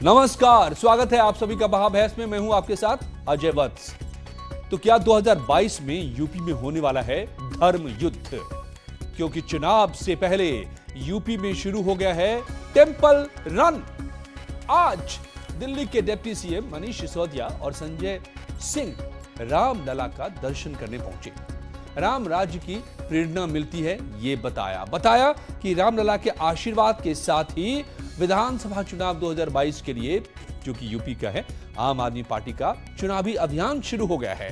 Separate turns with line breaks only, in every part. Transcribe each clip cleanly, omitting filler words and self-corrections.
नमस्कार, स्वागत है आप सभी का महाबहस में। मैं हूं आपके साथ अजय वत्स। तो क्या 2022 में यूपी में होने वाला है धर्म युद्ध? क्योंकि चुनाव से पहले यूपी में शुरू हो गया है टेंपल रन। आज दिल्ली के डिप्टी सीएम मनीष सिसोदिया और संजय सिंह रामलला का दर्शन करने पहुंचे। राम राज्य की प्रेरणा मिलती है ये बताया कि रामलला के आशीर्वाद के साथ ही विधानसभा चुनाव 2022 के लिए, जो कि यूपी का है, आम आदमी पार्टी का चुनावी अभियान शुरू हो गया है।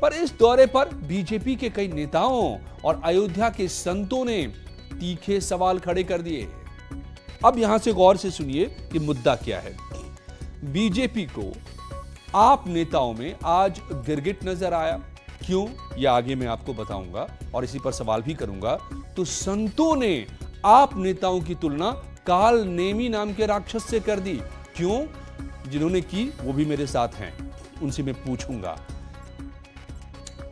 पर इस दौरे पर बीजेपी के कई नेताओं और अयोध्या के संतों ने तीखे सवाल खड़े कर दिए। अब यहां से गौर से सुनिए कि मुद्दा क्या है। बीजेपी को आप नेताओं में आज गिरगिट नजर आया। क्यों, यह आगे मैं आपको बताऊंगा और इसी पर सवाल भी करूंगा। तो संतों ने आप नेताओं की तुलना काल नेमी नाम के राक्षस से कर दी। क्यों? जिन्होंने की वो भी मेरे साथ हैं, उनसे मैं पूछूंगा।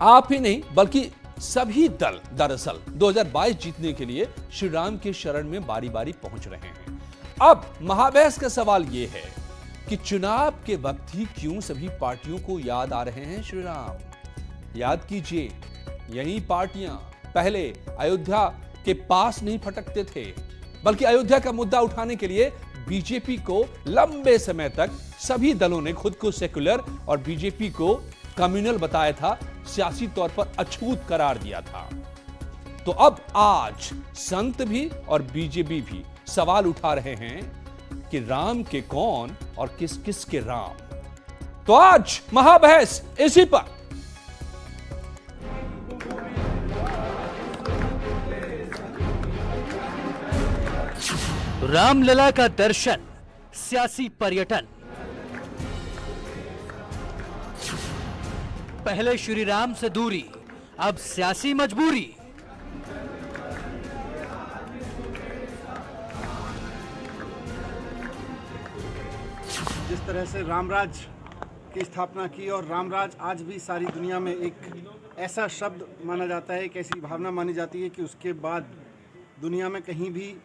आप ही नहीं बल्कि सभी दल दरअसल 2022 जीतने के लिए श्री राम के शरण में बारी बारी पहुंच रहे हैं। अब महाबहस का सवाल यह है कि चुनाव के वक्त ही क्यों सभी पार्टियों को याद आ रहे हैं श्री राम? याद कीजिए, यही पार्टियां पहले अयोध्या के पास नहीं फटकते थे, बल्कि अयोध्या का मुद्दा उठाने के लिए बीजेपी को लंबे समय तक सभी दलों ने खुद को सेक्युलर और बीजेपी को कम्युनल बताया था, सियासी तौर पर अछूत करार दिया था। तो अब आज संत भी और बीजेपी भी सवाल उठा रहे हैं कि राम के कौन और किस किस के राम। तो आज महाबहस इसी पर।
रामलला का दर्शन, सियासी पर्यटन। पहले श्री राम से दूरी, अब सियासी मजबूरी।
जिस तरह से रामराज की स्थापना की, और रामराज आज भी सारी दुनिया में एक ऐसा शब्द माना जाता है, एक ऐसी भावना मानी जाती है कि उसके बाद दुनिया में कहीं भी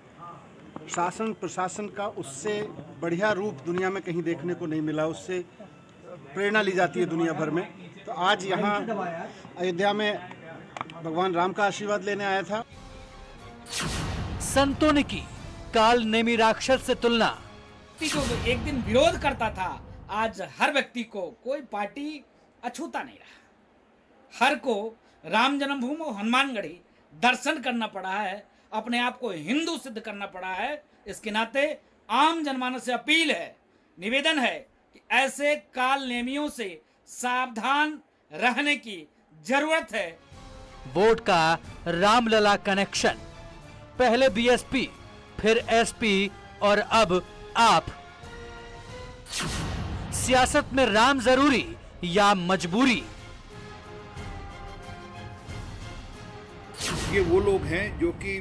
शासन प्रशासन का उससे बढ़िया रूप दुनिया में कहीं देखने को नहीं मिला। उससे प्रेरणा ली जाती है दुनिया भर में। तो आज यहाँ अयोध्या में भगवान राम का आशीर्वाद लेने आया था।
संतों ने की काल नेमी राक्षस से तुलना।
जो एक दिन विरोध करता था, आज हर व्यक्ति को कोई पार्टी अछूता नहीं रहा। हर को राम जन्मभूमि और हनुमानगढ़ी दर्शन करना पड़ा है, अपने आप को हिंदू सिद्ध करना पड़ा है। इसके नाते आम जनमानस से अपील है, निवेदन है कि ऐसे काल नेमियों से सावधान रहने की जरूरत है।
वोट का रामलला कनेक्शन, पहले बीएसपी, फिर एसपी और अब आप। सियासत में राम जरूरी या मजबूरी?
ये वो लोग हैं जो कि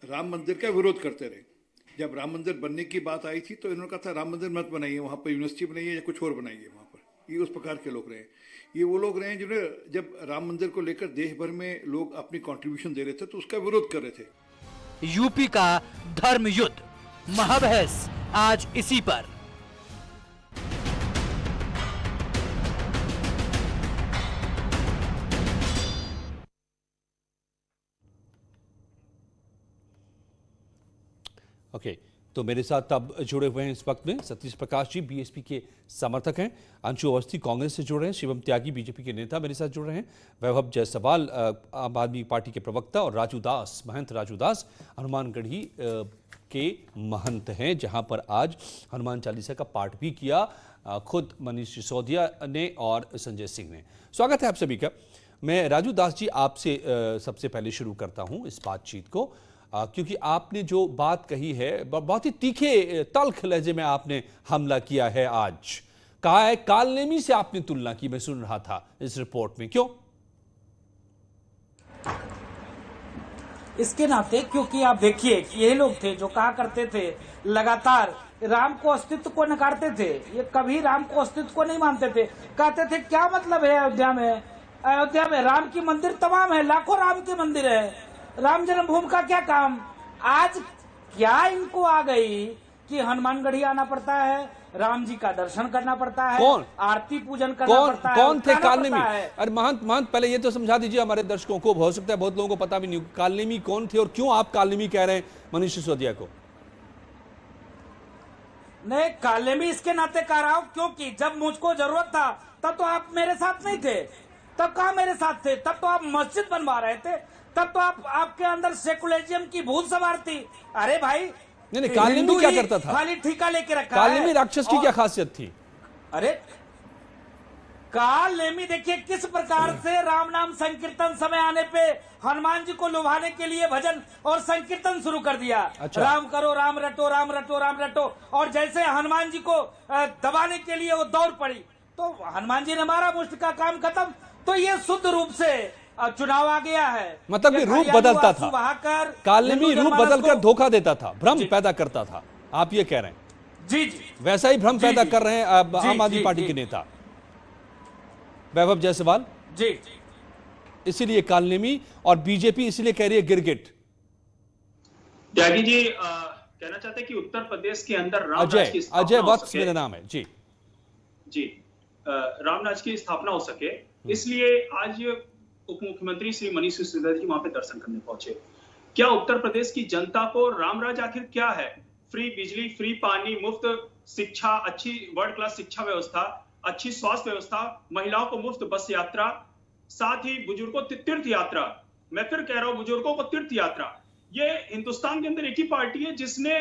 राम मंदिर का विरोध करते रहे। जब राम मंदिर बनने की बात आई थी तो इन्होंने कहा था राम मंदिर मत बनाइए, वहाँ पर यूनिवर्सिटी बनाइए या कुछ और बनाइए वहाँ पर। ये उस प्रकार के लोग रहे। ये वो लोग रहे जिन्होंने जब राम मंदिर को लेकर देश भर में लोग अपनी कंट्रीब्यूशन दे रहे थे तो उसका विरोध कर रहे थे।
यूपी का धर्म युद्ध, महाबहस आज इसी पर।
ओके, तो मेरे साथ अब जुड़े हुए हैं इस वक्त में सतीश प्रकाश जी, बीएसपी के समर्थक हैं, अंशु अवस्थी कांग्रेस से जुड़ रहे हैं, शिवम त्यागी बीजेपी के नेता मेरे साथ जुड़ रहे हैं, वैभव जायसवाल आम आदमी पार्टी के प्रवक्ता और राजू दास, महंत राजू दास हनुमानगढ़ी के महंत हैं, जहां पर आज हनुमान चालीसा का पाठ भी किया खुद मनीष सिसोदिया ने और संजय सिंह ने। स्वागत है आप सभी का। मैं राजू दास जी आपसे सबसे पहले शुरू करता हूं इस बातचीत को, क्योंकि आपने जो बात कही है बहुत ही तीखे तल्ख लहजे में आपने हमला किया है। आज कहा है कालनेमी से आपने तुलना की, मैं सुन रहा था इस रिपोर्ट में। क्यों?
इसके नाते क्योंकि आप देखिए कि यही लोग थे जो कहा करते थे, लगातार राम को अस्तित्व को नकारते थे। ये कभी राम को अस्तित्व को नहीं मानते थे। कहते थे क्या मतलब है अयोध्या में राम की मंदिर तमाम है, लाखों राम के मंदिर है, राम जन्मभूमि का क्या काम। आज क्या इनको आ गई कि हनुमानगढ़ी आना पड़ता है, राम जी का दर्शन करना पड़ता है,
कौन?
आरती पूजन करना पड़ता है,
कौन थे
उठाना
कालनेमी?
पड़ता है।
अरे महंत पहले ये तो समझा दीजिए हमारे दर्शकों को, हो सकता है बहुत लोगों को पता भी नहीं हो कालनेमी कौन थे और क्यों आप कालनेमी कह रहे हैं मनीष सिसोदिया को?
नहीं, कालनेमी इसके नाते कह रहा हूं क्योंकि जब मुझको जरूरत था तब तो आप मेरे साथ नहीं थे। तब कहाँ मेरे साथ थे? तब तो आप मस्जिद बनवा रहे थे, तब तो आपके अंदर सेकुलरिज्म की भूत सवार थी। अरे भाई,
नहीं, कालनेमी क्या करता था?
खाली ठेका लेके रखा
कालनेमी
है।
राक्षस की क्या खासियत थी?
अरे कालनेमी देखिए किस प्रकार से राम नाम संकीर्तन समय आने पे हनुमान जी को लुभाने के लिए भजन और संकीर्तन शुरू कर दिया।
अच्छा।
राम करो, राम रटो, राम रटो, राम रटो, और जैसे हनुमान जी को दबाने के लिए वो दौड़ पड़ी तो हनुमान जी ने मारा, मुष्ट का काम खत्म। तो ये शुद्ध रूप से चुनाव आ गया है।
मतलब कि रूप बदलता था, कालनेमी रूप बदलकर धोखा देता था, भ्रम पैदा करता था, आप ये कह रहे हैं?
जी जी,
वैसा ही भ्रम पैदा कर रहे हैं आम आदमी पार्टी के नेता वैभव जायसवाल।
जी,
इसीलिए कालनेमी और बीजेपी इसीलिए कह रही है गिरगिट।
त्यागी जी कहना चाहते हैं कि उत्तर प्रदेश के अंदर रामराज की स्थापना
अजय
हो
वत्स
सके।
मेरा नाम है जी।
जी, रामराज की स्थापना हो सके, इसलिए आज उप मुख्यमंत्री श्री मनीष सिसोदिया जी वहां पे दर्शन करने पहुंचे। क्या उत्तर प्रदेश की जनता को रामराज आखिर क्या है? फ्री बिजली, फ्री पानी, मुफ्त शिक्षा, अच्छी वर्ल्ड क्लास शिक्षा व्यवस्था, अच्छी स्वास्थ्य व्यवस्था, महिलाओं को मुफ्त बस यात्रा, साथ ही बुजुर्गों को तीर्थ यात्रा। मैं फिर कह रहा हूं, बुजुर्गों को तीर्थ यात्रा। ये हिंदुस्तान के अंदर एक ही पार्टी है जिसने,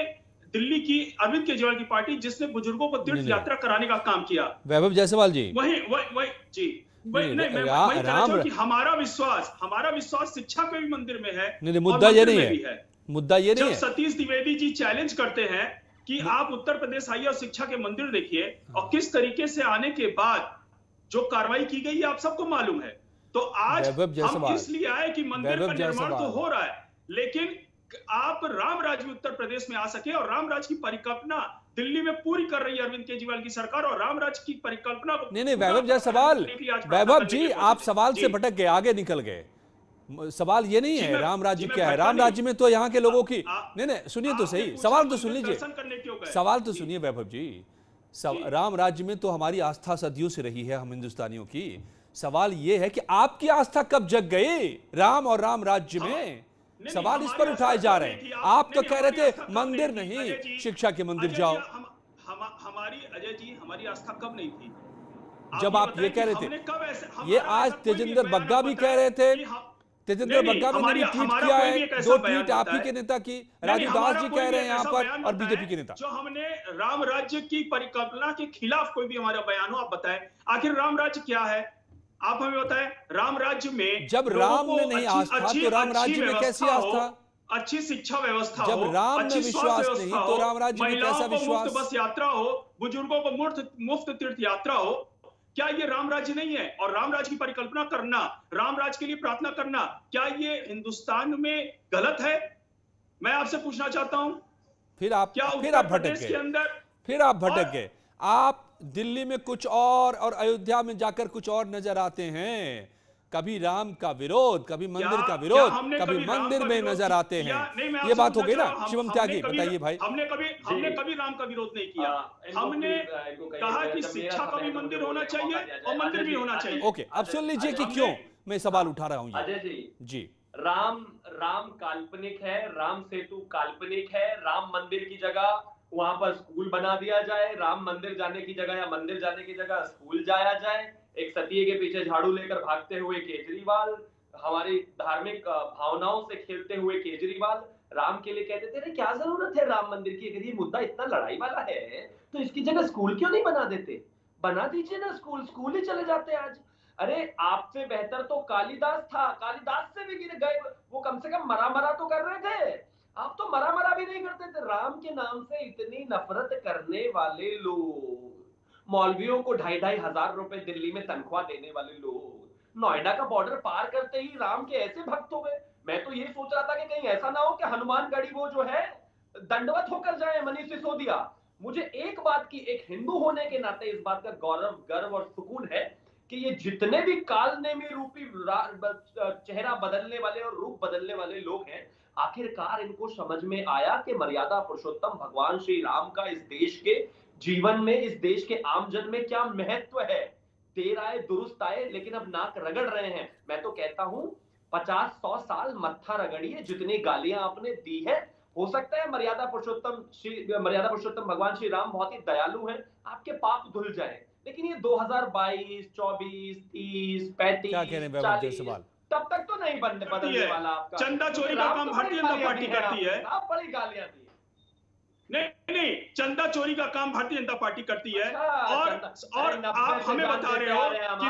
दिल्ली की अरविंद केजरीवाल की पार्टी, जिसने बुजुर्गों को तीर्थ यात्रा कराने का काम किया।
वैभव जायसवाल जी,
वही जी, वही नहीं, मैं वही कहना चाहूं कि हमारा विश्वास शिक्षा के भी मंदिर में है।
नहीं, मुद्दा ये नहीं
है,
है, मुद्दा ये नहीं
जब
है।
सतीश द्विवेदी जी चैलेंज करते हैं कि आप उत्तर प्रदेश आइए और शिक्षा के मंदिर देखिए, और किस तरीके से आने के बाद जो कार्रवाई की गई है आप सबको मालूम है। तो आज हम इसलिए आए कि मंदिर का निर्माण तो हो रहा है, लेकिन आप रामराज उत्तर प्रदेश में आ सके, और रामराज की परिकल्पना दिल्ली में पूरी कर रही है अरविंद केजरीवाल की सरकार, और रामराज की परिकल्पना को
नहीं, वैभव जायसवाल, वैभव जी आप सवाल से भटक गए, आगे निकल गए। सवाल ये नहीं है राम राज्य क्या है। राम राज्य में तो यहाँ के लोगों की, नहीं, सुनिए तो सही, सवाल तो सुन लीजिए, सवाल तो सुनिए वैभव जी। राम राज्य में तो हमारी आस्था सदियों से रही है, हम हिंदुस्तानियों की। सवाल ये है कि आपकी आस्था कब जग गई राम और राम राज्य में? सवाल इस पर उठाए जा रहे हैं। आप तो कह रहे थे मंदिर नहीं, शिक्षा के मंदिर जाओ।
हमारी आस्था कब नहीं थी
जब आप ये कह रहे थे? ये आज तेजेंद्र बग्गा भी कह रहे थे, तेजेंद्र बग्गा ने भी ट्वीट किया है, 2 ट्वीट आप ही के नेता की, राजू दास जी कह रहे हैं यहाँ पर, और बीजेपी के नेता।
जो हमने राम राज्य की परिकल्पना के खिलाफ कोई भी हमारा बयान हो, आप बताएं आखिर राम राज्य क्या है? आप हमें बताएं, राम राज्य में
जब राम में नहीं आस्था तो राम राज्य में कैसी आस्था?
अच्छी शिक्षा व्यवस्था हो,
जब राम में विश्वास नहीं तो राम राज्य में कैसा विश्वास?
बस यात्रा हो, बुजुर्गों को मुफ्त तीर्थ यात्रा हो, क्या ये राम राज्य नहीं है? और राम राज्य की परिकल्पना करना, राम राज्य के लिए प्रार्थना करना, क्या ये हिंदुस्तान में गलत है? मैं आपसे पूछना चाहता हूं।
फिर आप भटक गए। आप दिल्ली में कुछ और अयोध्या में जाकर कुछ और नजर आते हैं। कभी राम का विरोध, कभी मंदिर का विरोध, कभी मंदिर में नजर आते हैं। ये बात हो गई ना शिवम त्यागी, बताइए भाई।
हमने कभी राम का विरोध नहीं किया। हमने कहा कि शिक्षा का भी मंदिर होना चाहिए और मंदिर भी होना चाहिए।
ओके, अब सुन लीजिए कि क्यों मैं सवाल उठा रहा हूं।
अजय
जी,
राम काल्पनिक है, राम सेतु काल्पनिक है। राम मंदिर की जगह वहां पर स्कूल बना दिया जाए, राम मंदिर जाने की जगह या मंदिर जाने की जगह स्कूल जाया जाए। एक सतीये के पीछे झाड़ू लेकर भागते हुए केजरीवाल, हमारी धार्मिक भावनाओं से खेलते हुए केजरीवाल राम के लिए कहते थे क्या जरूरत है राम मंदिर की? अगर ये मुद्दा इतना लड़ाई वाला है तो इसकी जगह स्कूल क्यों नहीं बना देते? बना दीजिए ना स्कूल ही चले जाते आज। अरे आपसे बेहतर तो कालिदास था, कालिदास से भी गिर गए, वो कम से कम मरा तो कर रहे थे। आप तो मरा भी नहीं करते थे। राम के नाम से इतनी नफरत करने वाले लोग, मौलवियों को 2,500 हजार रुपए दिल्ली में तनख्वाह देने वाले लोग, नोएडा का बॉर्डर पार करते ही राम के ऐसे भक्त हो गए। मैं तो ये सोच रहा था कि कहीं ऐसा ना हो कि हनुमानगढ़ी वो जो है दंडवत होकर जाए मनीष सिसोदिया। मुझे एक बात की, एक हिंदू होने के नाते इस बात का गौरव, गर्व और सुकून है कि ये जितने भी कालनेमी रूपी चेहरा बदलने वाले और रूप बदलने वाले लोग हैं, आखिरकार इनको समझ में आया कि मर्यादा पुरुषोत्तम भगवान श्री राम का इस देश के जीवन में, इस देश के आमजन में क्या महत्व है। देर आए दुरुस्त आए, लेकिन अब नाक रगड़ रहे हैं। मैं तो कहता हूं 50-100 साल मत्था रगड़िए, जितनी गालियां आपने दी है। हो सकता है मर्यादा पुरुषोत्तम भगवान श्री राम बहुत ही दयालु हैं, आपके पाप धुल जाए, लेकिन ये 2022, 24, 30, 35,
क्या कह रहे हैं वैभव
40
जायसवाल?
तब तक तो नहीं बदलने वाला आपका।
चंदा चोरी का काम भारतीय जनता पार्टी करती है।
आप बड़ी गालियां दी।
नहीं, चंदा चोरी का काम भारतीय जनता पार्टी करती है। और
अरे
आप हमें बता रहे हो कि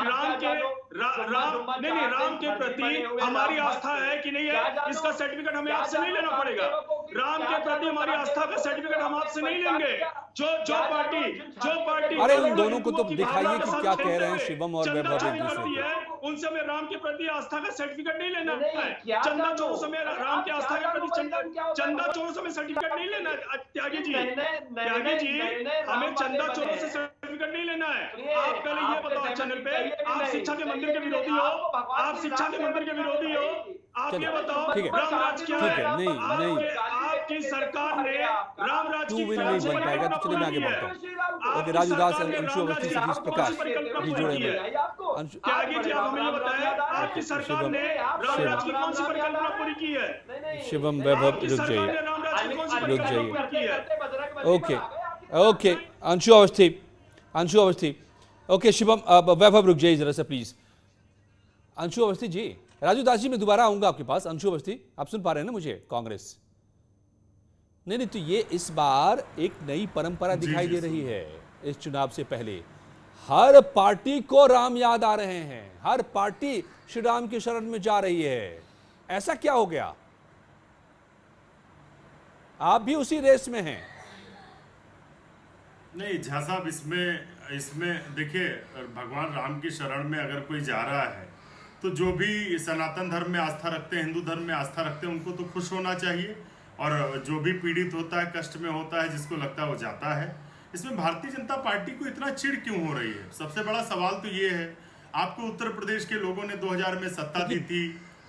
राम के प्रति हमारी आस्था है कि नहीं है, इसका सर्टिफिकेट हमें आपसे नहीं लेना पड़ेगा। राम के प्रति हमारी आस्था का सर्टिफिकेट हम आपसे नहीं लेंगे। जो पार्टी
अरे उन दोनों को तो दिखाइए कि क्या कह रहे हैं शिवम और वैभव एक दूसरे को।
उनसे हमें राम के प्रति आस्था का सर्टिफिकेट नहीं लेना है। चंदा चोरों से हमें राम की आस्था के प्रति चंदा चोरों से हमें सर्टिफिकेट नहीं लेना है। त्यागी जी, हमें चंदा चोरों से सर्टिफिकेट नहीं लेना है। आप पहले ये बताओ चैनल पे, आप शिक्षा के मंदिर के विरोधी हो, आप शिक्षा के मंदिर के विरोधी हो। आप ये बताओ राम राज क्या है?
नहीं,
आपकी सरकार ने राम राज की
नहीं बन पाएगा, तो चलिए मैं आगे बढ़ता हूँ। ओके, राजू दास, अंशु अवस्थी, सतीश प्रकाश भी जुड़े हुए हैं।
त्यागी जी, आप हमें बताएं, आपकी सरकार ने राम राज की कौन सी परिकल्पना पूरी की है?
शिवम, वैभव, रुक जाइए। ओके, अंशु अवस्थी। ओके शिवम, वैभव रुक जाइए जरा सा प्लीज। अंशु अवस्थी जी, राजू दास जी, मैं दोबारा आऊंगा आपके पास। अंशु अवस्थी, आप सुन पा रहे हैं ना मुझे? कांग्रेस नहीं, तो ये इस बार एक नई परंपरा दिखाई दे रही है। इस चुनाव से पहले हर पार्टी को राम याद आ रहे हैं, हर पार्टी श्री राम की शरण में जा रही है। ऐसा क्या हो गया? आप भी उसी रेस में हैं?
नहीं झा साहब, इसमें देखिए, भगवान राम की शरण में अगर कोई जा रहा है तो जो भी सनातन धर्म में आस्था रखते हैं, हिंदू धर्म में आस्था रखते हैं, उनको तो खुश होना चाहिए। और जो भी पीड़ित होता है, कष्ट में होता है, जिसको लगता है वो जाता है। इसमें भारतीय जनता पार्टी को इतना चिढ़ क्यों हो रही है? सबसे बड़ा सवाल तो ये है। आपको उत्तर प्रदेश के लोगों ने 2000 में सत्ता दी थी,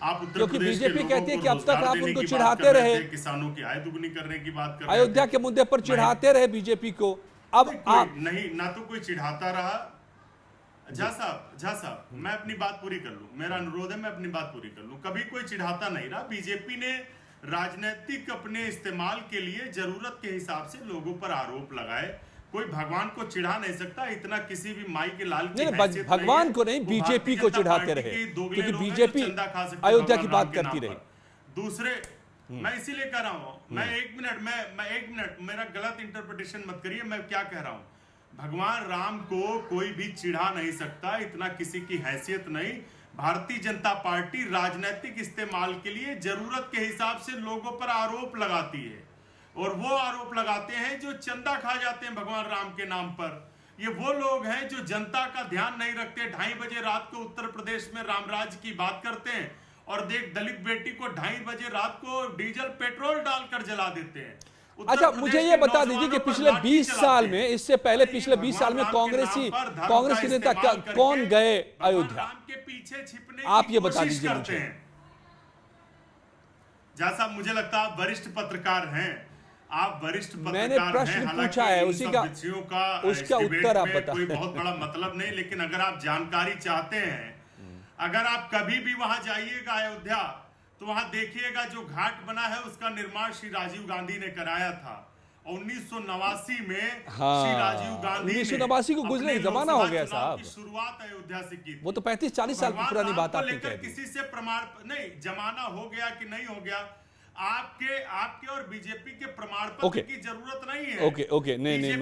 आप उत्तर प्रदेश के लोगों
कहती है कि
को
अब तक आप
रोजगार
उनको
देने की
चिढ़ाते
बात कर
रहे,
किसानों की आय दुगनी करने की बात कर रहे थे,
अयोध्या के मुद्दे पर चिढ़ाते रहे बीजेपी को। अब आप
नहीं, ना तो कोई चिढ़ाता रहा। झा साहब, मैं अपनी बात पूरी कर लूं, मेरा अनुरोध है, मैं अपनी बात पूरी कर लूं। कभी कोई चिढ़ाता नहीं रहा। बीजेपी ने राजनीतिक अपने इस्तेमाल के लिए जरूरत के हिसाब से लोगों पर आरोप लगाए। कोई भगवान को चिढ़ा नहीं सकता, इतना किसी भी माई के लाल की
नहीं, भगवान को नहीं, बीजेपी को चिढ़ाते रहे, क्योंकि बीजेपी अयोध्या की बात करती रही।
दूसरे, मैं इसीलिए कह रहा हूं, मैं एक मिनट, मेरा गलत इंटरप्रिटेशन मत करिए। मैं क्या कह रहा हूं, भगवान राम को कोई भी चिढ़ा नहीं सकता, इतना किसी की हैसियत नहीं। भारतीय जनता पार्टी राजनीतिक इस्तेमाल के लिए जरूरत के हिसाब से लोगों पर आरोप लगाती है, और वो आरोप लगाते हैं जो चंदा खा जाते हैं भगवान राम के नाम पर। ये वो लोग हैं जो जनता का ध्यान नहीं रखते। 2:30 बजे रात को उत्तर प्रदेश में रामराज की बात करते हैं, और देख दलित बेटी को 2:30 बजे रात को डीजल पेट्रोल डालकर जला देते हैं।
अच्छा, मुझे ये बता दीजिए कि पिछले 20 साल में, इससे पहले पिछले 20 साल में कांग्रेस के नेता कौन गए अयोध्या?
के पीछे छिपने
आप ये बता दीजिए मुझे।
जहाँ साहब, मुझे लगता है आप वरिष्ठ पत्रकार हैं, आप वरिष्ठ पत्रकार
मैंने प्रश्न पूछा है, उसी का उसका उत्तर आप बता।
कोई बहुत बड़ा मतलब नहीं, लेकिन अगर आप जानकारी चाहते हैं, अगर आप कभी भी वहां जाइएगा अयोध्या, तो वहां देखिएगा जो घाट बना है उसका निर्माण श्री राजीव गांधी ने कराया था। 1989 में श्री राजीव गांधी
1989 को गुजरे जमाना हो गया साहब।
शुरुआत अयोध्या से की।
वो तो 35-40 साल की पुरानी बात आपने कह दी।
किसी से प्रमाण नहीं, जमाना हो गया कि नहीं हो गया, आपके और बीजेपी के प्रमाण पत्र की जरूरत नहीं है।
ओके, नहीं,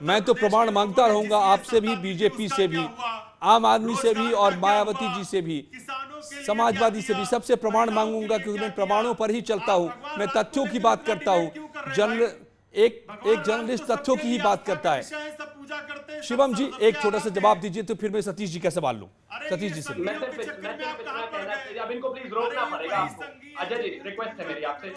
मैं तो प्रमाण मांगता रहूंगा आपसे भी, बीजेपी से भी, आम आदमी से भी, और मायावती जी से भी, समाजवादी से भी, सबसे प्रमाण मांगूंगा, क्योंकि मैं प्रमाणों पर ही चलता हूं। मैं तथ्यों की बात करता हूं। एक जर्नलिस्ट तथ्यों की ही बात करता है। शिवम जी, एक छोटा सा जवाब दीजिए, तो फिर मैं सतीश जी का सवाल लूं। सतीश जी से
मैं सिर्फ इतना कहना, अब इनको प्लीज रोकना पड़ेगा आपको। अजय जी, रिक्वेस्ट है मेरी आपसे,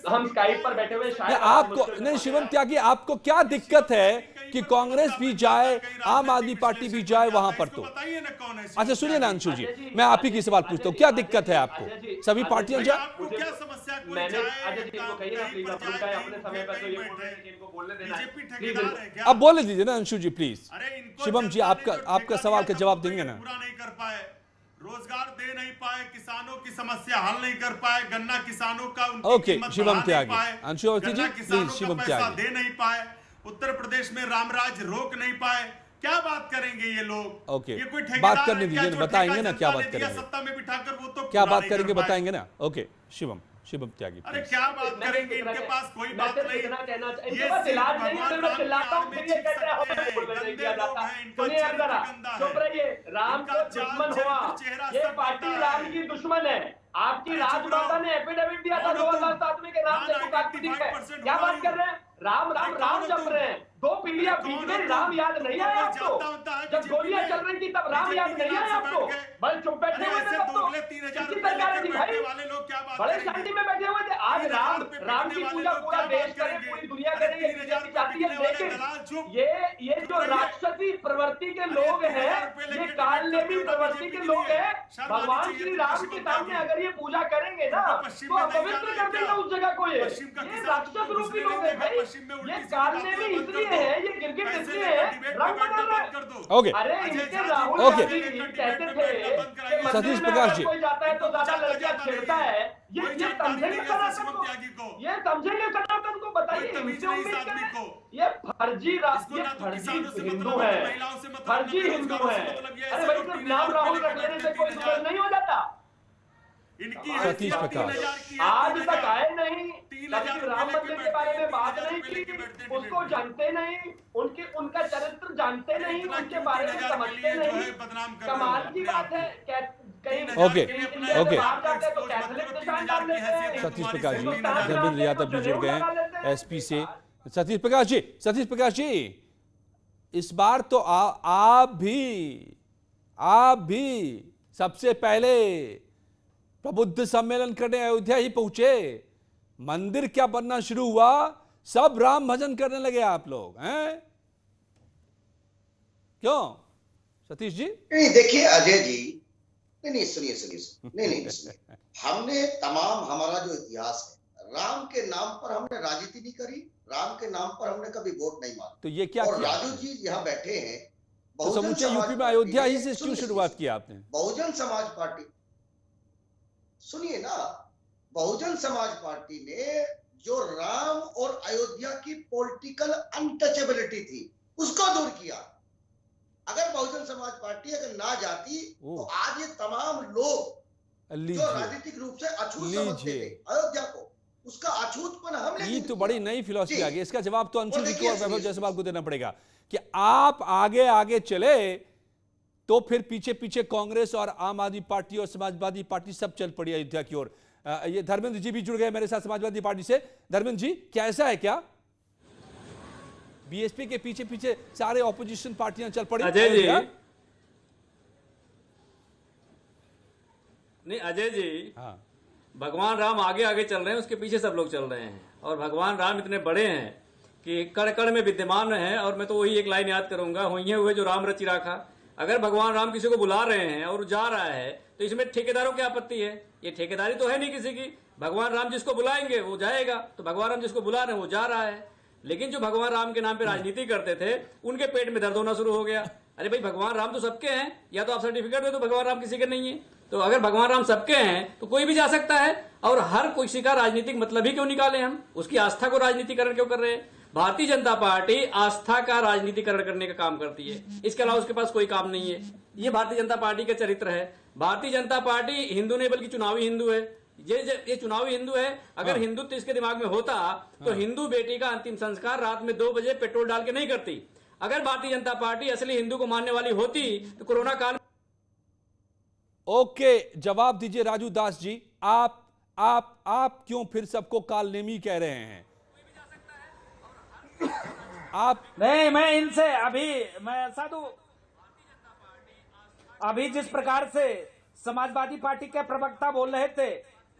हम स्काइप पर बैठे हुए शायद
आपको नहीं शिवम त्यागी, आपको क्या दिक्कत है कि कांग्रेस भी जाए, आम आदमी पार्टी भी जाए वहां पर? तो
बताइए ना कौन है।
अच्छा सुनिए ना अंशु जी, मैं आप ही की सवाल पूछता हूँ, क्या दिक्कत है आपको? सभी पार्टियां जाए।
आपको क्या समस्या? कोई
मैंने
जाए,
अजय जी को कहिए ना प्लीज, अपने समय पर तो ये बोल रहे हैं कि इनको बोलने देना है।
बीजेपी ठेकेदार है क्या?
अब बोले दीजिए ना अंशु जी प्लीज।
अरे इनको
शिवम जी
जनता ने
आपका
जो
आपका
ठेका
सवाल
दिया
का
था,
जवाब
वो तो
देंगे
ये
ना?
पूरा नहीं कर पाए, रोजगार दे नहीं पाए, किसानों की समस्या हल नहीं कर पाए, गन्ना किसानों का उनकी
ओके,
कीमत
शिवम
बढ़ा नहीं
त्यागी।
पाए,
अंशु अवस्थी जी,
गन्ना
प्लीज,
किसानों का
शिवम
पैसा
त्यागी।
दे नहीं पाए, उत्तर प्रदेश में रामराज रोक नहीं पाए, क्या बात करेंगे ये लोग?
ओके,
ये कोई ठेकेदार
बात
है
करने
क्या
दीजिए,
जो
बताएंगे
ठेका
ना क्या
जनता
बात
ने दिया
करेंगे?
सत्ता में बिठाकर वो तो
क्या
पूरा
बात
नहीं
करेंगे
कर पाए।
बताएंगे ना? ओके शिवम त्यागी
अरे
please।
क्या बात करेंगे, इनके पास कोई बात नहीं।
इतना कहना चाहिए,
ये
इनके पास इलाज नहीं है,
भगवान
फिर मैं
राम
चिल्लाता हूँ,
के
फिर
आड़
ये
में
कहते हैं
छिप
हमें
सकते
बोलने
हैं,
नहीं दिया
गंदे लोग
जाता।
हैं, इनका
सुनिए
चरित्र
जरा,
गंदा है।
चुप रहिए, राम
इनका
को दुश्मन
चरित्र
हुआ,
चेहरा
ये
सब
पार्टी
बनता
राम
है।
की दुश्मन है। आपकी
अरे चुप
राजमाता
रहो।
ने एफिडेविट दिया था
कौन हो तुम?
2007 में कि राम सेतु काल्पनिक है।
95%
क्या बात
हुआ
कर रहे हैं? राम राम
अरे
राम
कौन हो
जप
तुम?
रहे हैं, 2 पीढ़ियां
अरे
बीत
कौन
गई,
हो
राम
तुम?
याद नहीं
तुमको
आया
कोई
आपको?
जानता होता है
जब
बीजेपी
गोलियां
में?
चल रही थी तब राम
बीजेपी
याद
के
नहीं
नाम
आया
से
आपको?
बैठ गए।
बल चुप बैठे
अरे
हुए थे
ऐसे
तब तो।
दोगले 3000
किसकी
रुपए
सरकार
लेकर
थी
बैठने
भाई?
वाले लोग क्या बात
बड़े
करेंगे?
शांति में बैठे हुए थे। आज
3000
राम
रुपए
राम
बिकने
की
वाले
पूजा
लोग
पूरा
क्या
देश
बात
करे,
करेंगे?
पूरी दुनिया
अरे
करे, ये
3000
बीजेपी
रुपए
चाहती है।
बिकने वाले
लेकिन
दलाल चुप।
ये जो
रहिए।
राक्षसी प्रवृत्ति के
अरे
लोग
3000
हैं,
रुपए
ये
लेके
कालनेमी
डिबेट करते हो ना
प्रवृत्ति
बीजेपी
के
के
लोग
लिए।
हैं।
शर्म आनी
भगवान
चाहिए
श्री
तुमको,
राम
शिवम
के सामने
त्यागी।
अगर ये पूजा करेंगे ना,
तुमको पश्चिम
तो
में नहीं
अपवित्र
जाना है
कर देंगे
क्या?
उस जगह को। ये
पश्चिम का किसान
राक्षस
तुमको
रूपी
घुसने
लोग
नहीं
हैं
देगा,
भाई।
पश्चिम में उल्टी
ये
सीधी
कालनेमी
बातें बंद कर
इसलिए
दो।
है, ये गिरगिट
पैसे
इसलिए
लेकर
है,
डिबेट
रंग
में बैठना
बदल रहे
बंद कर
हैं।
दो।
ओके
अरे
अजय
इनके
झा
राहुल
जी,
ओके।
गांधी जी
लेकर
कहते
डिबेट में
थे
बैठना बंद
कि
कराइए।
मंदिर
सतीश
में
प्रकाश
अगर
जी।
कोई जाता है तो
इनको
ज्यादा
जाता
लड़कियां
जाता
छेड़ता
नहीं
है।
है।
ये
कोई जानकारी
समझेंगे
नहीं है
सनातन
शिवम
को,
त्यागी को।
ये समझेंगे सनातन को, बताइए
कोई तमीज
इनसे
नहीं इस
उम्मीद
आदमी
करें।
को।
ये फर्जी
इसको
ये
ना तो
फर्जी
किसानों से
हिंदू
मतलब है,
है,
ना महिलाओं से मतलब,
फर्जी
ना
हिंदू
बेरोजगारों
है।
से मतलब। ये
अरे
ऐसे
भाई
लोग
सिर्फ
3000
नाम
रुपए
राहुल
लेकर
रख लेने
बैठते
से
हैं,
कोई
3000।
दुश्मन नहीं हो जाता।
इनकी
सतीश
हैसियत
प्रकाश।
3000 की है,
आज
3000।
तक आए नहीं,
3000
कभी
रुपए
राम
लेके
मंदिर के
बैठते
बारे
हैं,
में बात
3000
नहीं
रुपए लेके
की,
बैठते हैं
उसको
डिबेट में।
जानते नहीं, उनका चरित्र जानते नहीं,
इतना
उनके
क्यों
बारे में
3000 के
समझते
लिए जो
नहीं।
है बदनाम कर रहे हो
कमाल की
अपने
बात
आप
है। कहीं
3000
ओके,
के लिए अपने
इंडिया से
ओके।
बाहर जाते हैं तो
एक्सपोज मत
कैथोलिक
करो,
निशान
3000
डाल
की
लेते
हैसियत
हैं।
है
सतीश
तुम्हारी,
प्रकाश जी,
सिर्फ
हिंदुस्तान में
धर्मेंद्र
आते
यादव
तो
भी जुड़ गए
जनेऊ लगा
हैं
लेते हैं।
एसपी से। सतीश प्रकाश जी, सतीश प्रकाश जी, इस बार तो आप भी सबसे पहले प्रबुद्ध सम्मेलन करने अयोध्या ही पहुंचे। मंदिर क्या बनना शुरू हुआ, सब राम भजन करने लगे आप लोग हैं? क्यों सतीश जी?
नहीं देखिए अजय जी, नहीं सुनिए, नहीं सुनिए। हमने तमाम हमारा जो इतिहास है, राम के नाम पर हमने राजनीति नहीं करी, राम के नाम पर हमने कभी वोट नहीं मांगा।
तो ये क्या
और
किया?
राजू जी यहाँ बैठे हैं,
तो
बहुजन
समूचे
समाज
यूपी में
पार्टी
अयोध्या ही
ने-
से क्यों
सुनिए,
शुरुआत किया आपने?
बहुजन समाज पार्टी, सुनिए ना, बहुजन समाज पार्टी ने जो राम और अयोध्या की पॉलिटिकल अनटचेबिलिटी थी उसको दूर किया। अगर बहुजन समाज पार्टी अगर ना जाती तो आज ये तमाम लोग जो राजनीतिक रूप से अछूत समझते थे अयोध्या को, उसका अछूतपन हमने
ये तो बड़ी नई फिलॉसफी आ गई। इसका जवाब तो अंशु
और
जी को
देखिए,
और वैभव
सुनिए,
जायसवाल को देना पड़ेगा कि आप आगे आगे चले तो फिर पीछे पीछे कांग्रेस और आम आदमी पार्टी और समाजवादी पार्टी सब चल पड़ी अयोध्या की ओर। ये धर्मेंद्र जी भी जुड़ गए मेरे साथ समाजवादी पार्टी से। धर्मेंद्र जी, क्या ऐसा है क्या बीएसपी के पीछे पीछे सारे ऑपोजिशन पार्टियां चल पड़ी?
अजय जी, नहीं अजय जी,
हाँ,
भगवान राम आगे आगे चल रहे हैं, उसके पीछे सब लोग चल रहे हैं। और भगवान राम इतने बड़े हैं कि कण कण में विद्यमान है। और मैं तो वही एक लाइन याद करूंगा, हुई हुए जो राम रचि राखा। अगर भगवान राम किसी को बुला रहे हैं और जा रहा है तो इसमें ठेकेदारों की आपत्ति है? ये ठेकेदारी तो है नहीं किसी की। भगवान राम जिसको बुलाएंगे वो जाएगा, तो भगवान राम जिसको बुला रहे हैं वो जा रहा है। लेकिन जो भगवान राम के नाम पे राजनीति करते थे उनके पेट में दर्द होना शुरू हो गया। अरे भाई, भगवान राम तो सबके हैं, या तो आप सर्टिफिकेट दो तो भगवान राम किसी के नहीं है। तो अगर भगवान राम सबके हैं तो कोई भी जा सकता है। और हर किसी का राजनीतिक मतलब ही क्यों निकाले हम? उसकी आस्था को राजनीतिकरण क्यों कर रहे हैं? भारतीय जनता पार्टी आस्था का राजनीतिकरण करने का काम करती है, इसके अलावा उसके पास कोई काम नहीं है। ये भारतीय जनता पार्टी का चरित्र है। भारतीय जनता पार्टी हिंदू नहीं बल्कि चुनावी हिंदू है। ये चुनावी हिंदू है। अगर हिंदुत्व इसके दिमाग में होता तो हिंदू बेटी का अंतिम संस्कार रात में 2 बजे पेट्रोल डाल के नहीं करती। अगर भारतीय जनता पार्टी असली हिंदू को मानने वाली होती तो कोरोना काल।
ओके, जवाब दीजिए राजू दास जी। आप क्यों फिर सबको कालनेमी कह रहे हैं? आप
नहीं, मैं इनसे मैं साधु अभी जिस प्रकार से समाजवादी पार्टी के प्रवक्ता बोल रहे थे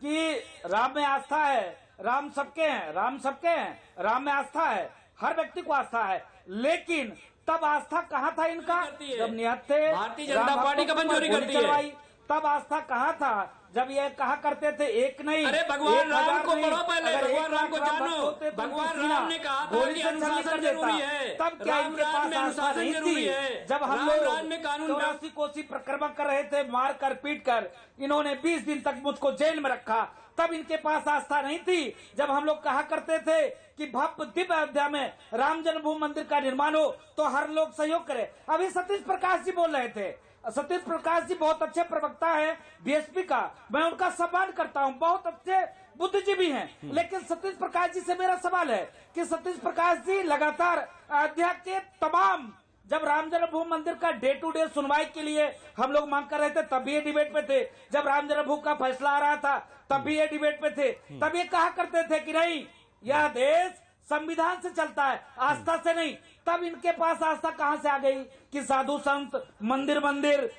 कि राम में आस्था है राम सबके हैं, राम सबके हैं, राम में आस्था है, हर व्यक्ति को आस्था है, लेकिन तब आस्था कहाँ था इनका जब निहत्थे
भारतीय जनता पार्टी का मंजूरी करती है।
तब आस्था कहाँ था जब ये कहा करते थे एक नहीं,
अरे भगवान राम को पढ़ो पहले, भगवान राम को जानो। भगवान राम ने कहा था कि अनुशासन जरूरी है,
तब क्या इनके पास अनुशासन जरूरी है? जब हम लोग 84 कोसी परिक्रमा कर रहे थे, मार कर पीट कर, इन्होंने 20 दिन तक मुझको जेल में रखा, तब इनके पास आस्था नहीं थी? जब हम लोग कहा करते थे कि भव्य दिव्य अयोध्या में राम जन्मभूमि मंदिर का निर्माण हो तो हर लोग सहयोग करे। अभी सतीश प्रकाश जी बोल रहे थे, सतीश प्रकाश जी बहुत अच्छे प्रवक्ता है बीएसपी का, मैं उनका सम्मान करता हूं, बहुत अच्छे बुद्धिजीवी हैं, लेकिन सतीश प्रकाश जी से मेरा सवाल है कि सतीश प्रकाश जी लगातार अयोध्या के तमाम, जब राम जन्मभूमि मंदिर का डे टू डे सुनवाई के लिए हम लोग मांग कर रहे थे तब भी ये डिबेट पे थे, जब राम जन्मभूमि का फैसला आ रहा था तब भी ये डिबेट पे थे, तब ये कहा करते थे कि नहीं यह देश संविधान से चलता है, आस्था से नहीं। तब इनके पास आस्था कहां से आ गई कि साधु संत मंदिर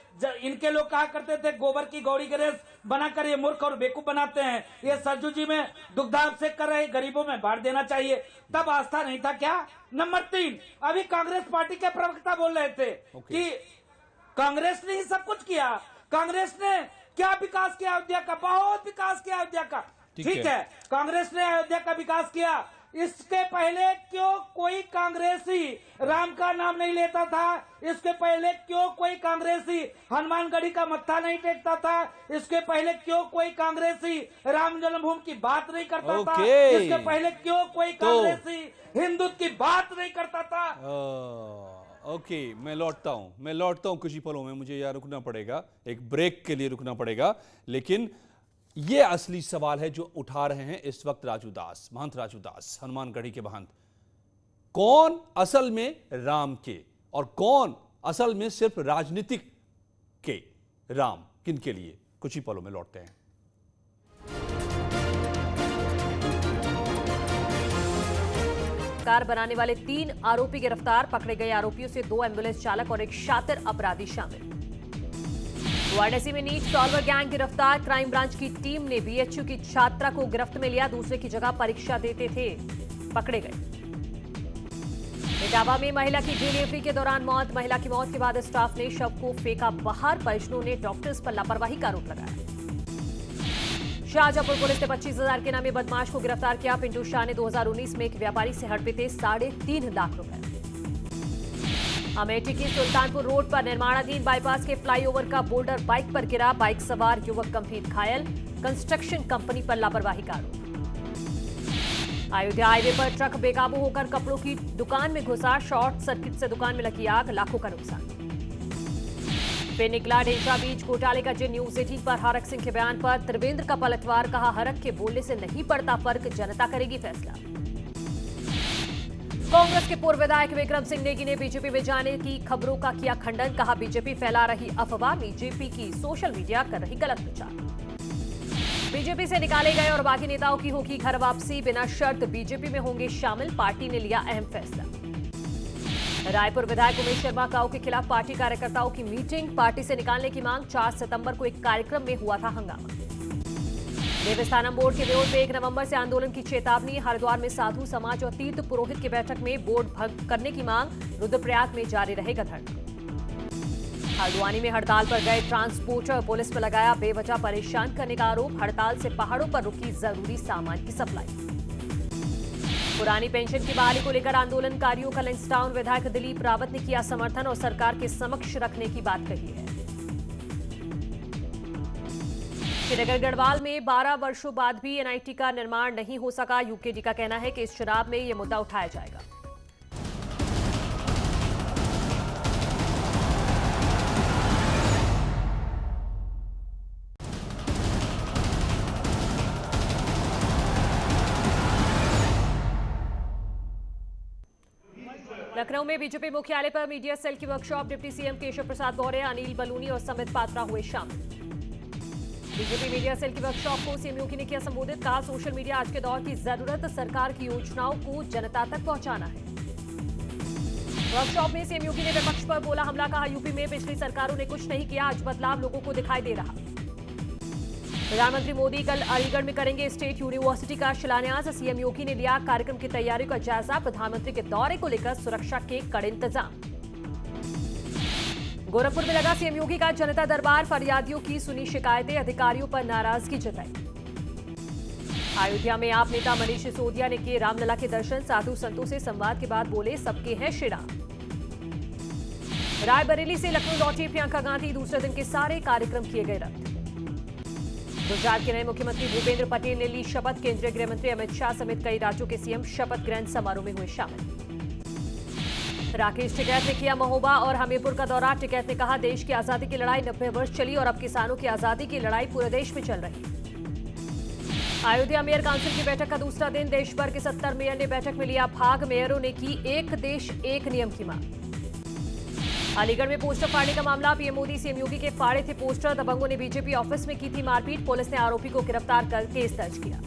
इनके लोग कहा करते थे गोबर की गौरी गणेश बनाकर ये मूर्ख और बेवकूफ बनाते हैं, ये सरजू जी में दुग्धाभिषेक कर रहे, गरीबों में बांट देना चाहिए, तब आस्था नहीं था क्या? नंबर 3, अभी कांग्रेस पार्टी के प्रवक्ता बोल रहे थे कि कांग्रेस ने ही सब कुछ किया, कांग्रेस ने क्या विकास किया अयोध्या का? बहुत विकास किया अयोध्या का, ठीक है, कांग्रेस ने अयोध्या का विकास किया, इसके पहले क्यों कोई कांग्रेसी राम का नाम नहीं लेता था? इसके पहले क्यों कोई कांग्रेसी हनुमानगढ़ी का मत्था नहीं टेकता था? इसके पहले क्यों कोई कांग्रेसी राम जन्मभूमि की बात नहीं करता था? इसके पहले क्यों कोई कांग्रेसी हिंदुत्व की बात नहीं करता था?
ओके, मैं लौटता हूं कुछ ही पलों में, मुझे यहाँ रुकना पड़ेगा, एक ब्रेक के लिए रुकना पड़ेगा, लेकिन ये असली सवाल है जो उठा रहे हैं इस वक्त राजू दास, महंत राजू दास, हनुमानगढ़ी के महंत। कौन असल में राम के और कौन असल में सिर्फ राजनीतिक के राम, किन के लिए? कुछ ही पलों में लौटते हैं।
कार बनाने वाले 3 आरोपी गिरफ्तार, पकड़े गए आरोपियों से 2 एम्बुलेंस चालक और एक शातिर अपराधी शामिल। वाराणसी में नीट सॉल्वर गैंग गिरफ्तार, क्राइम ब्रांच की टीम ने बीएचयू की छात्रा को गिरफ्त में लिया, दूसरे की जगह परीक्षा देते थे, पकड़े गए। इटावा में महिला की डिलीवरी के दौरान मौत, महिला की मौत के बाद स्टाफ ने शव को फेंका बाहर, परिजनों ने डॉक्टर्स पर लापरवाही का आरोप लगाया। शाहजहांपुर पुलिस ने 25,000 के नामे बदमाश को गिरफ्तार किया, पिंटू शाह ने 2019 में एक व्यापारी से हड़पे थे 3.5 लाख रुपए। अमेठी की सुल्तानपुर रोड पर निर्माणाधीन बाईपास के फ्लाईओवर का बोल्डर बाइक पर गिरा, बाइक सवार युवक गंभीर घायल, कंस्ट्रक्शन कंपनी पर लापरवाही का आरोप। अयोध्या हाईवे पर ट्रक बेकाबू होकर कपड़ों की दुकान में घुसा, शॉर्ट सर्किट से दुकान में लगी आग, लाखों का नुकसान। फिर निकला ढेंचा बीच घोटाले का जिन, न्यूज 18 पर हरक सिंह के बयान पर त्रिवेंद्र का पलटवार, कहा हरक के बोलने से नहीं पड़ता फर्क, जनता करेगी फैसला। कांग्रेस के पूर्व विधायक विक्रम सिंह नेगी ने बीजेपी में जाने की खबरों का किया खंडन, कहा बीजेपी फैला रही अफवाह, बीजेपी की सोशल मीडिया कर रही गलत प्रचार। बीजेपी से निकाले गए और बाकी नेताओं की होगी घर वापसी, बिना शर्त बीजेपी में होंगे शामिल, पार्टी ने लिया अहम फैसला। रायपुर विधायक उमेश शर्मा काऊ के खिलाफ पार्टी कार्यकर्ताओं की मीटिंग, पार्टी से निकालने की मांग, 4 सितंबर को एक कार्यक्रम में हुआ था हंगामा। देवस्थानम बोर्ड के विरोध में 1 नवंबर से आंदोलन की चेतावनी, हरिद्वार में साधु समाज और तीर्थ पुरोहित की बैठक में बोर्ड भंग करने की मांग, रुद्रप्रयाग में जारी रहेगा धरना। हल्द्वानी में हड़ताल पर गए ट्रांसपोर्टर, पुलिस पर लगाया बेवजह परेशान करने का आरोप, हड़ताल से पहाड़ों पर रुकी जरूरी सामान की सप्लाई। पुरानी पेंशन की बहाली को लेकर आंदोलनकारियों का लंच डाउन, विधायक दिलीप रावत ने किया समर्थन और सरकार के समक्ष रखने की बात कही है। श्रीनगर गढ़वाल में 12 वर्षों बाद भी एनआईटी का निर्माण नहीं हो सका, यूकेडी का कहना है कि इस चुनाव में यह मुद्दा उठाया जाएगा। लखनऊ में बीजेपी मुख्यालय पर मीडिया सेल की workshop, deputy CM Keshav Prasad Maurya, Anil Baluni और समित पात्रा हुए शामिल। बीजेपी मीडिया सेल की वर्कशॉप को सीएम योगी ने किया संबोधित, कहा सोशल मीडिया आज के दौर की जरूरत, सरकार की योजनाओं को जनता तक पहुंचाना है। वर्कशॉप में सीएम योगी ने विपक्ष पर बोला हमला, कहा यूपी में पिछली सरकारों ने कुछ नहीं किया, आज बदलाव लोगों को दिखाई दे रहा। प्रधानमंत्री मोदी कल अलीगढ़ में करेंगे स्टेट यूनिवर्सिटी का शिलान्यास। सीएम योगी ने लिया कार्यक्रम की तैयारियों का जायजा। प्रधानमंत्री के दौरे को लेकर सुरक्षा के कड़े इंतजाम। गोरखपुर में लगा सीएम योगी का जनता दरबार। फरियादियों की सुनी शिकायतें, अधिकारियों पर नाराजगी जताई। अयोध्या में आप नेता मनीष सिसोदिया ने किए रामलला के दर्शन। साधु संतों से संवाद के बाद बोले, सबके हैं श्री राम। रायबरेली से लखनऊ लौटी प्रियंका गांधी। दूसरे दिन के सारे कार्यक्रम किए गए रद्द। गुजरात के नए मुख्यमंत्री भूपेंद्र पटेल ने ली शपथ। केंद्रीय गृह मंत्री अमित शाह समेत कई राज्यों के सीएम शपथ ग्रहण समारोह में हुए शामिल। राकेश टिकैत ने किया महोबा और हमीरपुर का दौरा। टिकैत ने कहा, देश की आजादी की लड़ाई 90 वर्ष चली और अब किसानों की आजादी की लड़ाई पूरे देश में चल रही। अयोध्या मेयर काउंसिल की बैठक का दूसरा दिन। देश भर के 70 मेयर ने बैठक में लिया भाग। मेयरों ने की एक देश एक नियम की मांग। अलीगढ़ में पोस्टर फाड़ने का मामला। पीएम मोदी सीएम योगी के फाड़े थे पोस्टर। दबंगों ने बीजेपी ऑफिस में की थी मारपीट। पुलिस ने आरोपी को गिरफ्तार कर केस दर्ज किया।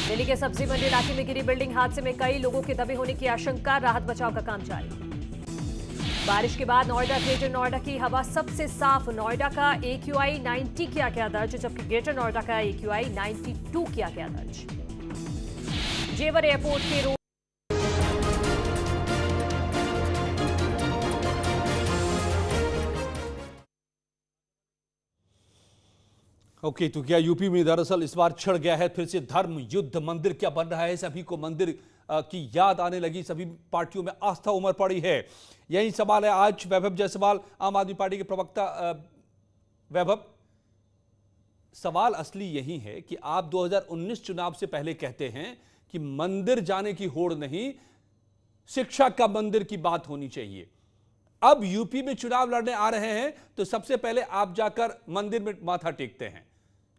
दिल्ली के सब्जी मंडी इलाके में गिरी बिल्डिंग। हादसे में कई लोगों के दबे होने की आशंका। राहत बचाव का काम जारी। बारिश के बाद नोएडा ग्रेटर नोएडा की हवा सबसे साफ। नोएडा का AQI 90 किया गया दर्ज, जबकि ग्रेटर नोएडा का AQI 92 किया गया दर्ज। जेवर एयरपोर्ट के रोड
ओके, तो क्या यूपी में दरअसल इस बार छिड़ गया है फिर से धर्म युद्ध? मंदिर क्या बन रहा है? सभी को मंदिर की याद आने लगी। सभी पार्टियों में आस्था उमड़ पड़ी है। यही सवाल है आज वैभव जायसवाल, आम आदमी पार्टी के प्रवक्ता। वैभव, सवाल असली यही है कि आप 2019 चुनाव से पहले कहते हैं कि मंदिर जाने की होड़ नहीं, शिक्षा का मंदिर की बात होनी चाहिए। अब यूपी में चुनाव लड़ने आ रहे हैं तो सबसे पहले आप जाकर मंदिर में माथा टेकते हैं,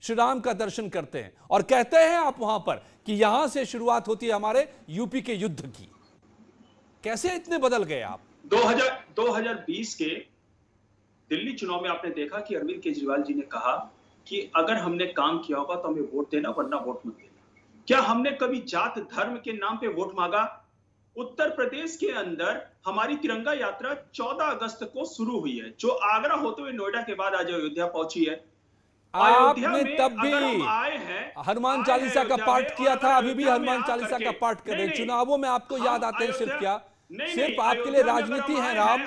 श्री राम का दर्शन करते हैं और कहते हैं आप वहां पर कि यहां से शुरुआत होती है हमारे यूपी के युद्ध की। कैसे इतने बदल गए आप?
2020 के दिल्ली चुनाव में आपने देखा कि अरविंद केजरीवाल जी ने कहा कि अगर हमने काम किया होगा तो हमें वोट देना, वरना वोट मत देना। क्या हमने कभी जात धर्म के नाम पे वोट मांगा? उत्तर प्रदेश के अंदर हमारी तिरंगा यात्रा 14 अगस्त को शुरू हुई है, जो आगरा होते हुए नोएडा के बाद आज अयोध्या पहुंची है।
आपने तब भी हनुमान चालीसा का पाठ किया था, अभी भी हनुमान चालीसा का पाठ कर रहे हैं। चुनावों में आपको याद आते हैं सिर्फ क्या? सिर्फ आपके लिए राजनीति है राम?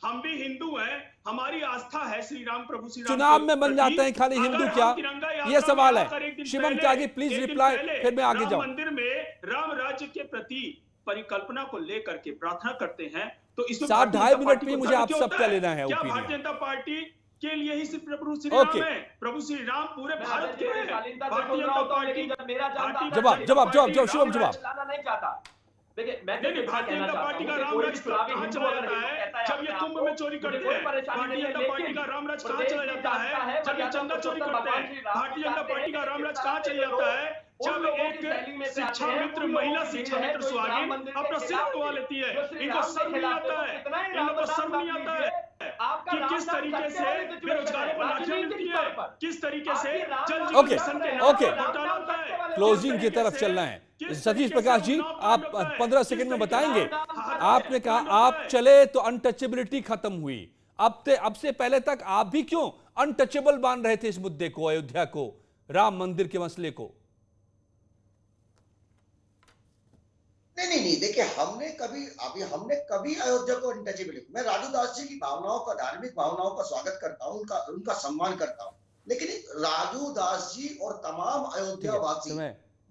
हम भी हिंदू हैं, हमारी आस्था है श्री राम, प्रभु श्री राम।
चुनाव में बन जाते हैं खाली हिंदू क्या? ये सवाल है। शिवम त्यागी प्लीज रिप्लाई, फिर मैं आगे जाऊं।
मंदिर में राम राज्य के प्रति परिकल्पना को लेकर के प्रार्थना करते हैं तो इसमें
2.5 मिनट में मुझे आप सबका लेना है।
क्या भारतीय जनता पार्टी के लिए ही सिर्फ प्रभु श्री राम है? प्रभु श्री राम पूरे भारत के हैं। भारतीय जनता पार्टी
जवाब शिवम जवाब।
देखिए, भारतीय जनता पार्टी का राम राज कहाँ चला जाता है जब ये कुंभ में चोरी करते हैं? भारतीय जनता पार्टी का राम राज कहाँ चला जाता है जब ये चंदा चोरी करते हैं? भारतीय जनता पार्टी का राम राज कहाँ चला जाता है जब एक शिक्षा मित्र, महिला शिक्षा मित्र सुहागिन अपना सिर कटवा लेती है? इनको शर्म नहीं आता है? इनको शर्म नहीं आता है कि किस तरीके से बेरोजगारों को लाठियां मिलती है, किस तरीके से जल जीवन मिशन के नाम पर घोटाला होता है?
क्लोजिंग की तरफ चलना है। सतीश प्रकाश जी, आप 15 सेकंड में बताएंगे। आपने कहा आप चले तो अनटचेबिलिटी खत्म हुई। अब से पहले तक आप भी क्यों अनटचेबल मान रहे थे इस मुद्दे को, अयोध्या को, राम मंदिर के मसले को?
नहीं, देखिए, हमने कभी अयोध्या को अनटचेबल। मैं राजू दास जी की भावनाओं का, धार्मिक भावनाओं का स्वागत करता हूं, उनका सम्मान करता हूं, लेकिन राजू दास जी और तमाम अयोध्यावासी,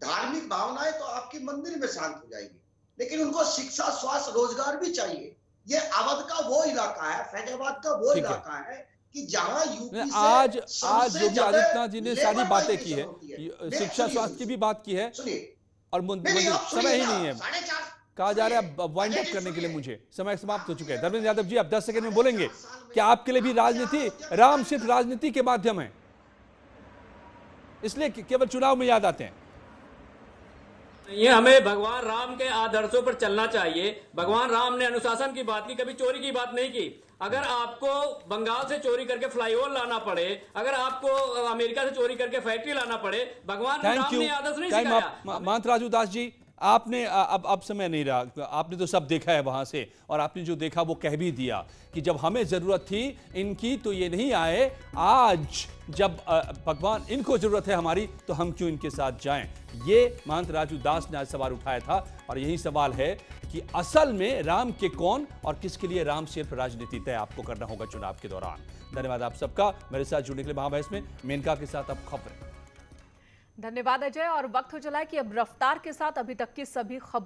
धार्मिक भावनाएं तो आपकी मंदिर में शांत हो जाएगी, लेकिन उनको शिक्षा, स्वास्थ्य, रोजगार भी चाहिए। ये अवध का वो इलाका है, फैजाबाद का वो इलाका है कि जहां यूपी से
आज योगी आदित्यनाथ जी ने सारी बातें की है, शिक्षा स्वास्थ्य की भी बात की है और समय ही नहीं है। कहा जा रहा है वाइंड अप करने के लिए मुझे समय समाप्त हो चुका है। धर्मेंद्र यादव जी, आप 10 सेकंड में बोलेंगे कि आपके लिए भी राजनीति, राम सिर्फ राजनीति के माध्यम है, इसलिए केवल चुनाव में याद आते हैं?
ये हमें भगवान राम के आदर्शों पर चलना चाहिए। भगवान राम ने अनुशासन की बात की, कभी चोरी की बात नहीं की। अगर आपको बंगाल से चोरी करके फ्लाईओवर लाना पड़े, अगर आपको अमेरिका से चोरी करके फैक्ट्री लाना पड़े, भगवान राम ने आदर्श नहीं सिखाया।
महंत राजू दास जी, आपने अब समय नहीं रहा, आपने तो सब देखा है वहां से, और आपने जो देखा वो कह भी दिया कि जब हमें जरूरत थी इनकी तो ये नहीं आए, आज जब भगवान इनको जरूरत है हमारी तो हम क्यों इनके साथ जाएं। ये महंत राजू दास ने आज सवाल उठाया था, और यही सवाल है कि असल में राम के कौन और किसके लिए राम सिर्फ राजनीति तय आपको करना होगा चुनाव के दौरान। धन्यवाद आप सबका मेरे साथ जुड़ने के लिए। महाबहस में मेनका के साथ अब खबरें।
धन्यवाद अजय। और वक्त हो चला है कि अब रफ्तार के साथ अभी तक की सभी खबरों